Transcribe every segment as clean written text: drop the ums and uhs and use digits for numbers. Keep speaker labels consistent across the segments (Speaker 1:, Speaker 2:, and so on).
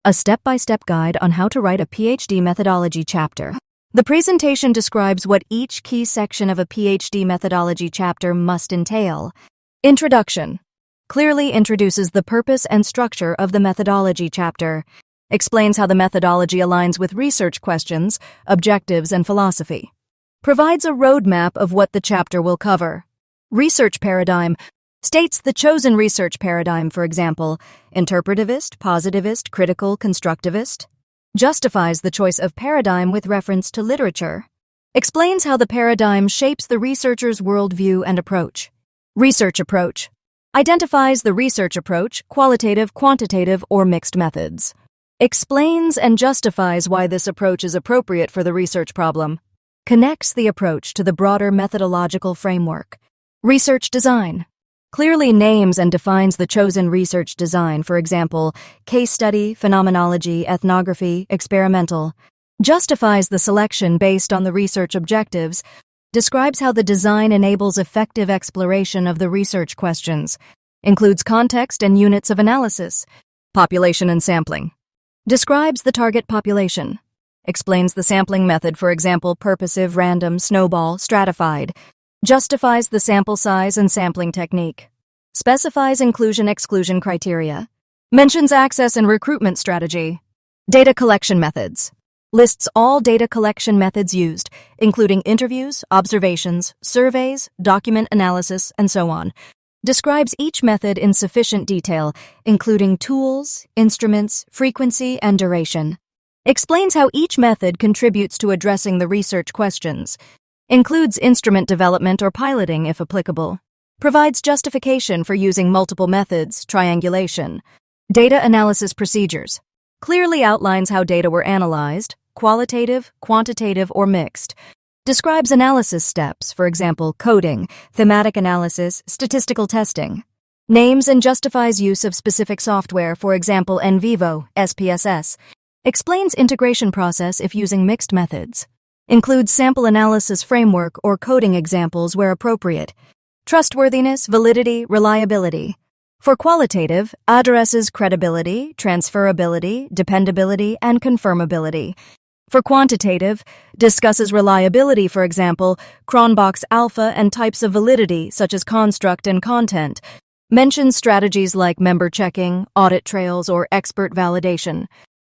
Speaker 1: a step-by-step guide on how to write a PhD methodology chapter. The presentation describes what each key section of a PhD methodology chapter must entail. Introduction clearly introduces the purpose and structure of the methodology chapter, explains how the methodology aligns with research questions, objectives, and philosophy, provides a roadmap of what the chapter will cover. Research paradigm states the chosen research paradigm, for example, interpretivist, positivist, critical, constructivist, justifies the choice of paradigm with reference to literature, explains how the paradigm shapes the researcher's worldview and approach. Research approach identifies the research approach, qualitative, quantitative, or mixed methods, explains and justifies why this approach is appropriate for the research problem, connects the approach to the broader methodological framework. Research design clearly names and defines the chosen research design, for example, case study, phenomenology, ethnography, experimental, justifies the selection based on the research objectives, describes how the design enables effective exploration of the research questions, includes context and units of analysis, population and sampling, describes the target population, explains the sampling method, for example, purposive, random, snowball, stratified, justifies the sample size and sampling technique, specifies inclusion-exclusion criteria, mentions access and recruitment strategy, data collection methods, lists all data collection methods used, including interviews, observations, surveys, document analysis, and so on, describes each method in sufficient detail, including tools, instruments, frequency, and duration, explains how each method contributes to addressing the research questions, includes instrument development or piloting if applicable, provides justification for using multiple methods, triangulation, data analysis procedures, clearly outlines how data were analyzed, qualitative, quantitative, or mixed, describes analysis steps, for example, coding, thematic analysis, statistical testing, names and justifies use of specific software, for example, NVivo, SPSS, explains integration process if using mixed methods, includes sample analysis framework or coding examples where appropriate, trustworthiness, validity, reliability. For qualitative, addresses credibility, transferability, dependability, and confirmability. For quantitative, discusses reliability, for example, Cronbach's alpha and types of validity such as construct and content, mentions strategies like member checking, audit trails, or expert validation,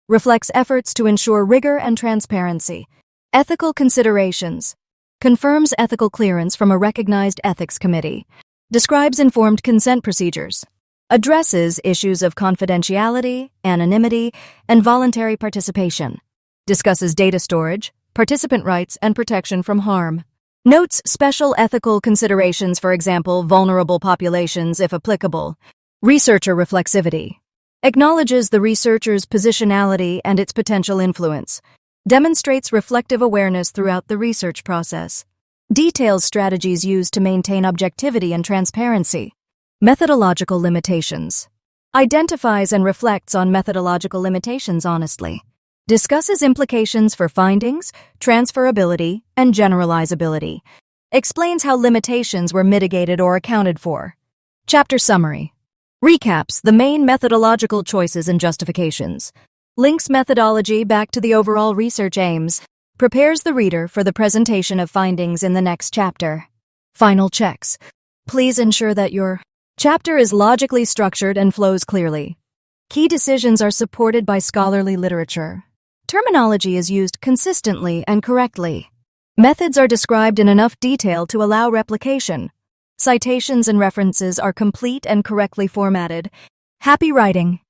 Speaker 1: reflects efforts to ensure rigor and transparency. Ethical considerations, confirms ethical clearance from a recognized ethics committee, describes informed consent procedures, addresses issues of confidentiality, anonymity, and voluntary participation, discusses data storage, participant rights, and protection from harm, notes special ethical considerations, for example, vulnerable populations if applicable, researcher reflexivity, acknowledges the researcher's positionality and its potential influence, demonstrates reflective awareness throughout the research process, details strategies used to maintain objectivity and transparency, methodological limitations, identifies and reflects on methodological limitations honestly, discusses implications for findings, transferability, and generalizability, explains how limitations were mitigated or accounted for. Chapter summary recaps the main methodological choices and justifications, links methodology back to the overall research aims, prepares the reader for the presentation of findings in the next chapter. Final checks. Please ensure that your chapter is logically structured and flows clearly. Key decisions are supported by scholarly literature. Terminology is used consistently and correctly. Methods are described in enough detail to allow replication. Citations and references are complete and correctly formatted. Happy writing!